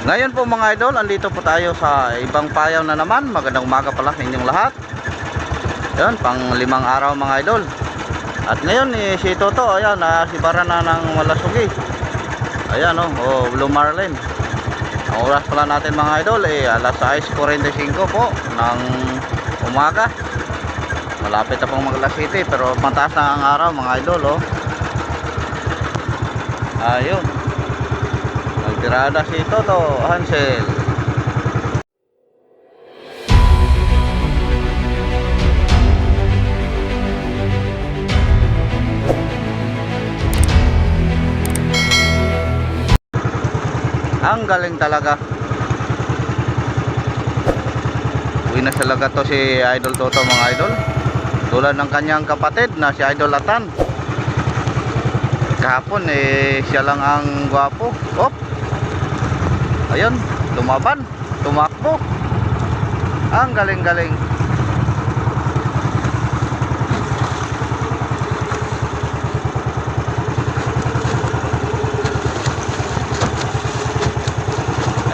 Ngayon po mga idol, andito po tayo sa ibang payaw na naman. Magandang umaga pala sa inyong lahat. Yan, pang 5 araw mga idol. At ngayon si Toto, ayan, sibara na ng Malasugi. Ayan Blue Marlin. Ang oras pala natin mga idol alas 6:45 po ng umaga. Malapit na pong mag-alas 7 pero mataas na ang araw mga idol Ayun. Nagtirada si Toto Hansel. Ang galing talaga. Uwi na talaga to si Idol Toto mga idol. Tulad ng kanyang kapatid na si Idol Atan. Kahapon siya lang ang gwapo. Ayun, lumaban, tumakbo. Ang galing-galing.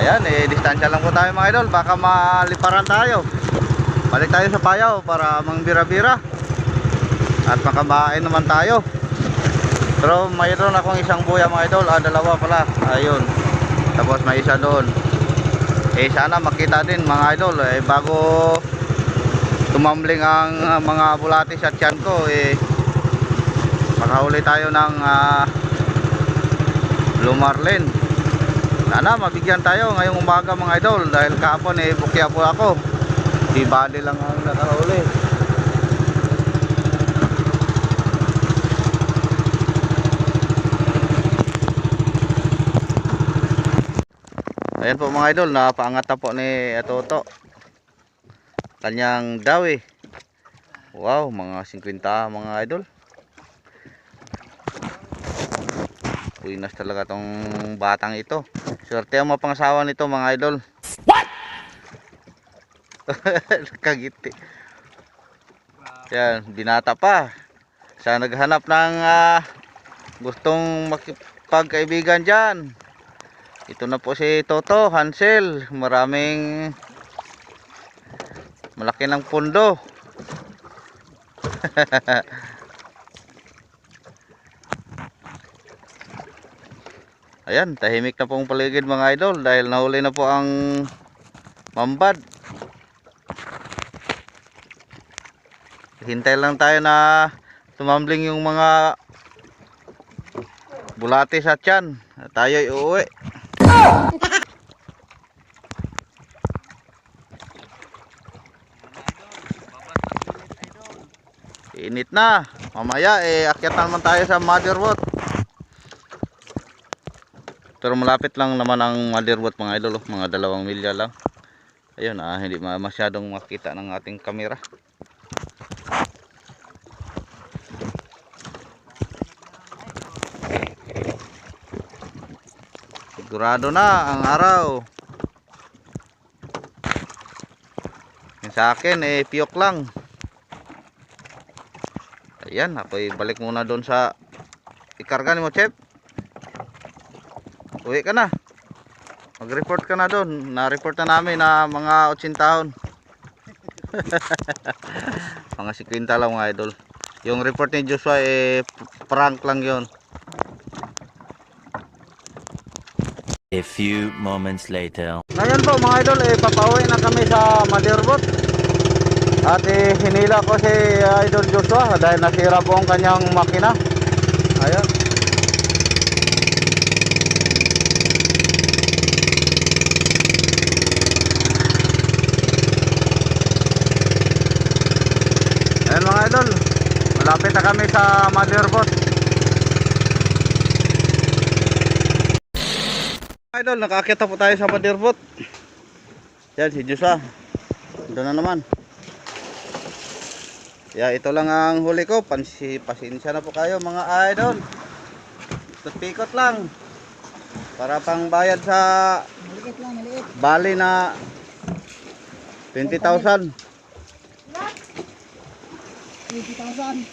Ayan, distansya lang po tayo mga idol. Baka maliparan tayo. Balik tayo sa payaw para mangbira-bira. At makamain naman tayo. Pero mayroon akong isang buya mga idol. Dalawa pala. Ayun. Tapos may isa doon. Sana makita din mga idol. Bago tumambling ang mga bulati sa tiyan ko makahuli tayo ng Blue Marlin. Sana mabigyan tayo ngayong umaga mga idol. Dahil kahapon bukya po ako. Di bali lang ang nakahuli. Ayan po mga idol, napaangat na po ni Toto kanyang dawi. Wow, mga 50 mga idol. Uinas talaga tong batang ito. Swerte ang mapangasawa nito mga idol. What? Kagiti. Yan, binata pa. Siya naghanap ng gustong makipagkaibigan dyan. Ito na po si Toto Hansel. Malaki ng pundo. Ayan, tahimik na pong paligid mga idol dahil nahuli na po ang mambad. Hintay lang tayo na tumambling yung mga bulati sa tiyan. Tayo uuwi. Init na. Mamaya akyat naman tayo sa motherboard. Pero malapit lang naman ang motherboard mga idol, mga 2 milya lang. Ayun, hindi masyadong makita ng ating kamera. Sigurado na ang araw. Yung sa akin piyok lang. Ayan, ako'y balik muna doon sa ikarga mo, chef. Uwi ka na. Mag-report ka na doon. Na-report na namin na mga 80 taon. Mga 50 lang mga idol. Yung report ni Joshua prank lang yon. A few moments later. Ngayon po mga idol, papauwi na kami sa motherboard. At hinila ko si Idol Joshua dahil nasira po ang kanyang makina. Ayan. Ayan mga idol, malapit na kami sa motherboard. Idol, nakaakyat na po tayo sa motherboard. Yan si Joshua. Doon na naman. Ito lang ang huli ko. Pasensya na po kayo mga idol. Pikot lang. Para pang bayad sa bali na 20,000. 20,000.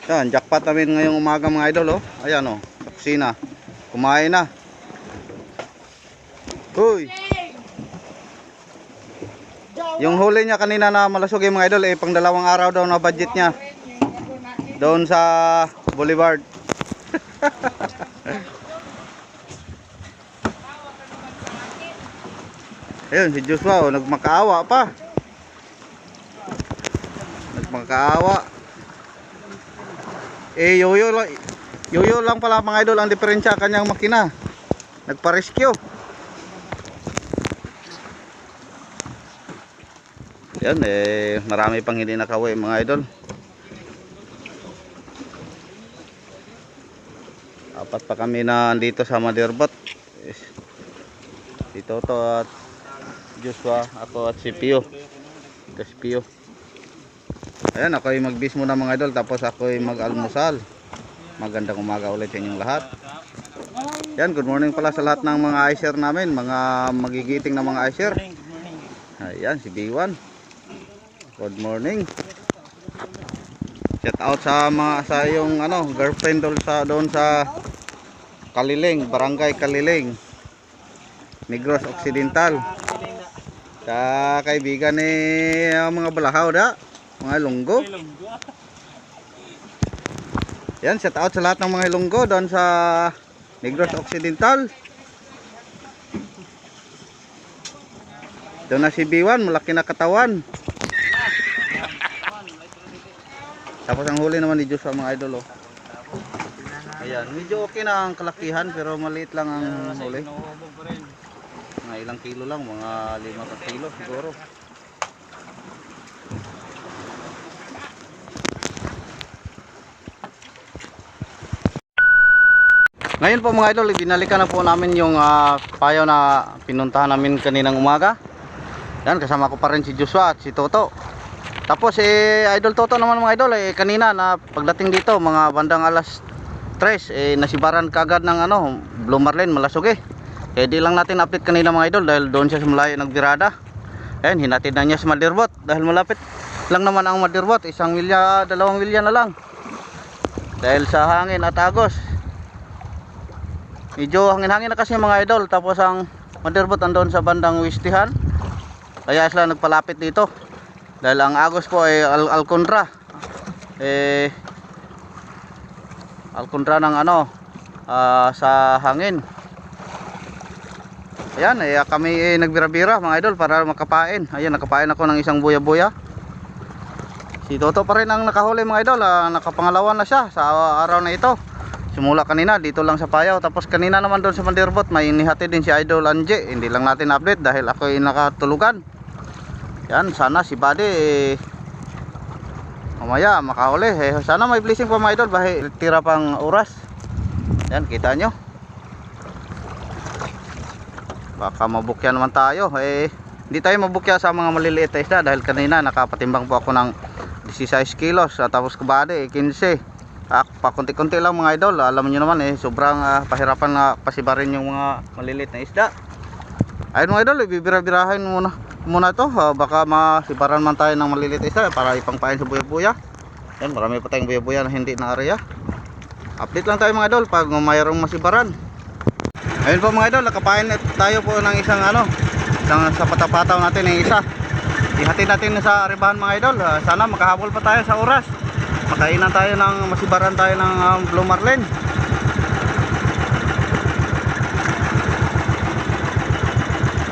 Yan, jackpot namin ngayong umaga mga idol Ayan sa kusina. Kumain na. Uy. Yung huli niya kanina na malasog yung mga idol, eh pang 2 araw daw na budget niya. Doon sa Boulevard. Ayun, si Joshua, oh, nagmakaawa pa. Nagmakaawa. Eh, yoyo lang pala mga idol ang diferensya kanyang makina. Nagpa-rescue. Yan, eh, marami pang hindi nakauwi mga idol. Apat pa kami na dito sa Madirbot. Si Toto at Joshua, ako at si Pio. Pio. Ayan, ako ay magbis muna mga idol, tapos ako ay mag-almusal. Magandang umaga ulit sa inyong lahat. Yan, good morning pala sa lahat ng mga icer namin, mga magigiting na mga icer. Ayan, si B1. Good morning. Shout out sa mga sa yung girlfriend doon sa Kaliling, Barangay Kaliling, Negros Occidental. Sa kaibigan ni mga balahaw da, mga Ilonggo. Yan, shout out sa lahat ng mga Ilonggo doon sa Negros Occidental. Doon na si B1, malaki na katawan. Tapos ang huli naman ni Joshua mga idol, oh. Ayan, medyo okay na ang kalakihan pero maliit lang ang huli. Mga ilang kilo lang, mga 5 kilo siguro. Ngayon po mga idol, binalikan na po namin yung payaw na pinuntahan namin kaninang umaga. Yan, kasama ko pa rin si Joshua at si Toto. Tapos Idol Toto naman mga idol, kanina na pagdating dito mga bandang alas 3 nasibaran kagad ng Blue Marlin, malasog di lang natin update kanina mga idol dahil doon siya sa malayo nagbirada. Ayan, hinatid na niya sa Madirbot dahil malapit lang naman ang Madirbot, 1 milya, 2 milya na lang. Dahil sa hangin at agos. Medyo hangin-hangin na kasi mga idol, tapos ang Madirbot andun sa bandang Wistihan. Kaya sila nagpalapit dito. Dahil ang agos po ay Alcondra. Alcondra ng sa hangin. Ayan, kami nagbira-bira mga idol para makapain. Ayan, nakapain ako ng isang buya-buya. Si Toto pa rin ang nakahuli mga idol, nakapangalawan na siya sa araw na ito. Simula kanina dito lang sa payaw, tapos kanina naman doon sa Madirbot may inihatid din si Idol Anje. Hindi lang natin update dahil ako ay nakatulugan. Yan, sana si Buddy mamaya makahuli. Sana may blessing pa mga idol, bahit tira pang oras. Yan, kita nyo. Baka mabukya naman tayo. Hindi tayo mabukya sa mga maliliit na isda dahil kanina nakapatimbang po ako ng 16 kilos. Tapos si Buddy 15. Pakunti-kunti lang mga idol. Alam nyo naman sobrang pahirapan na pasibarin yung mga maliliit na isda. Ayun mga idol, ibibira-birahin muna ito, baka masibaran man tayo ng maliliit isa para ipangpain sa buya-buya. Yan, marami pa tayong buya-buya na hindi na area. Update lang tayo mga idol pag mayroong masibaran. Ayun po mga idol, nakapain tayo po ng isang sa patapataw natin ng isa. Ihatid natin sa ribahan mga idol. Sana makahabol pa tayo sa oras, makainan tayo ng masibaran tayo ng Blue Marlin.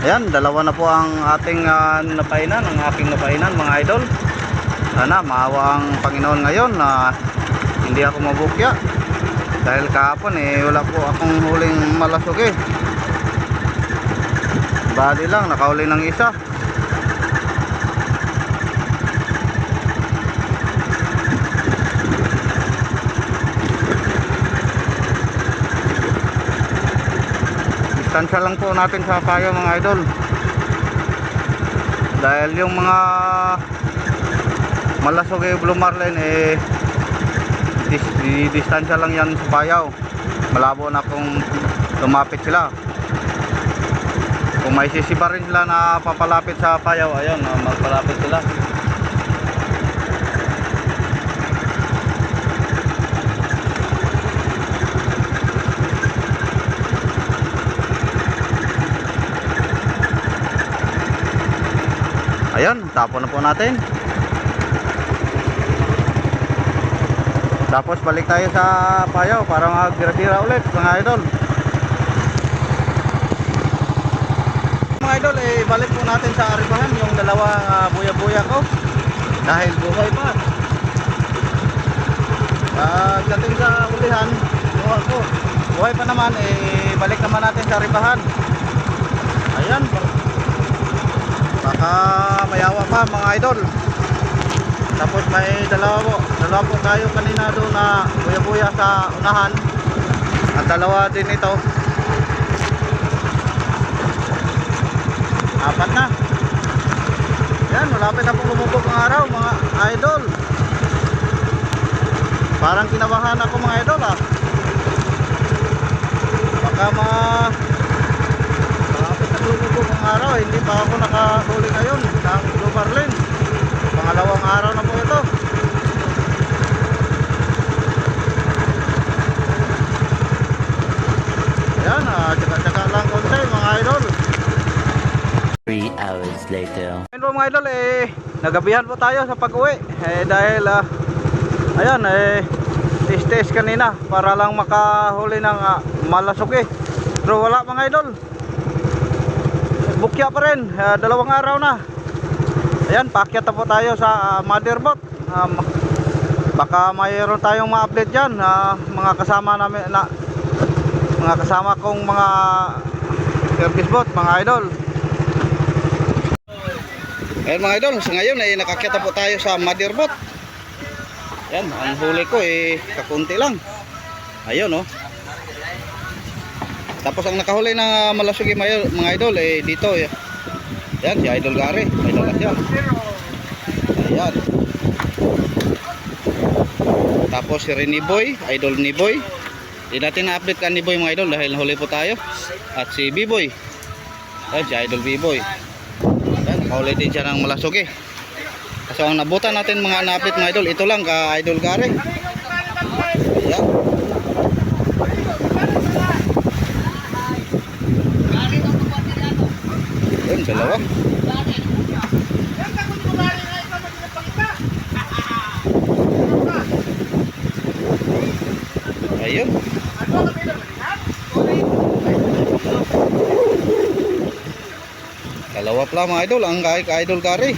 Ayan, 2 na po ang ating napainan, ang aking napainan mga idol. Sana maawa ang Panginoon ngayon na hindi ako mabukya. Dahil kahapon wala po akong huling malasog Bali lang, nakahuli ng isa. Distansya lang po natin sa payo mga idol. Dahil yung mga malasog Blue Marlin distansya lang yan sa payaw. Malabo na kung lumapit sila. Kung may sisiba rin sila na papalapit sa payaw, ayun, magpalapit sila. Ayun, tapon na po natin. Tapos balik tayo sa payaw para magbira-bira ulit mga idol. Mga idol, balik po natin sa aribahan yung dalawang buya-buya ko dahil buhay pa. Pagdating sa ulihan, ko buhay pa naman, balik naman natin sa aribahan. Ayan, baka mayawa pa mga idol. Tapos may dalawa po tayo kanina doon na buya-buya sa unahan at dalawa din ito. Apat na. Yan, malapit na pong lumubog ang araw mga idol. Parang kinabahan ako mga idol baka malapit na lumubog ang araw. Hindi pa ako nakahuli ngayon ng blue marlin. Pangalawang araw na po ito. Ayan, tsaga-tsaga lang konti mga idol. 3 hours later. Ayun po mga idol, nagabihan po tayo sa pag-uwi dahil ayan, tis-tis kanina para lang makahuli ng malasuki. Pero wala mga idol, bukya pa rin, dalawang araw na. Ayan, paakyat na po tayo sa motherboat. Baka mayroon tayong ma-update dyan, mga kasama namin mga kasama kong mga service boat mga idol. Ayan mga idol, sa ngayon nakakyat na po tayo sa motherboat. Ayan, ang huli ko kakunti lang. Ayun Tapos ang nakahuli ng malasugi mga idol dito Ayan, si Idol Gary, may dala siya. Ayan. Tapos si Niboy, Idol Niboy. Hindi natin na-update ka Niboy mga idol dahil huli po tayo. At si B-Boy. Ayan, si Idol B-Boy. Ayan, nakahuli din siya ng malasugi. So ang nabutan natin mga na-update mga idol, ito lang ka Idol Gary. Ayan. Ayan, dalawa. Ayun. Dalawa pala mga idol, ang Idol Gary.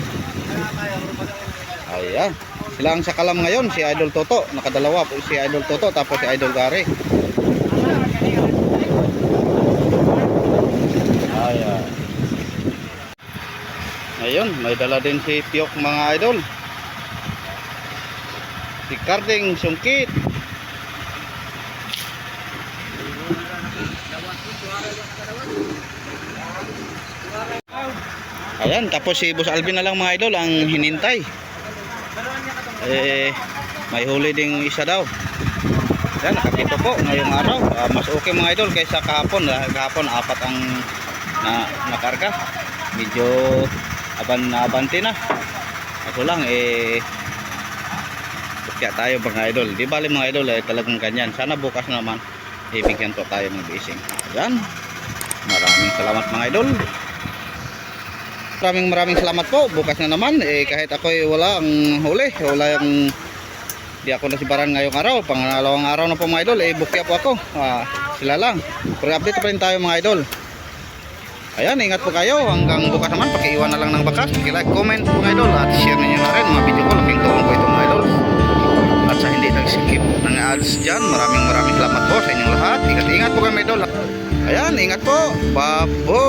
Ayan. Sila ang sakalam ngayon, si Idol Toto. Nakadalawa po si Idol Toto, tapos si Idol Gary. Ayan. Ayun, may dala din si Piyok mga idol. Si Karding Sungkit. Ayan, tapos si Boss Alvin na lang mga idol ang hinintay. May huli ding isa daw. Ayan, nakapito po ngayong araw. Mas okay mga idol kaysa kahapon. Kahapon apat ang nakarga. Medyo abanti na. Ako lang kaya tayo mga idol. Di bali mga idol talagang ganyan. Sana bukas naman bigyan po tayo ng bising. Ayan. Maraming salamat mga idol. Maraming salamat po. Bukas na naman kahit ako wala ang huli, wala yung di ako nasibaran ngayong araw. Pangalawang araw na po mga idol, bukya po ako. Sila lang. Pero update pa rin tayo mga idol. Ayan, ingat po kayo. Hanggang bukas naman, pakiiwan na lang ng bakas. Paki-like, comment po mga idol. At share ninyo na rin mga video ko. Laking tulong po ito mga idol. At sa hindi nag-skip ng ads dyan, maraming salamat po sa inyong lahat. Ingat po kayo mga idol. Ayan, ingat po. Babo.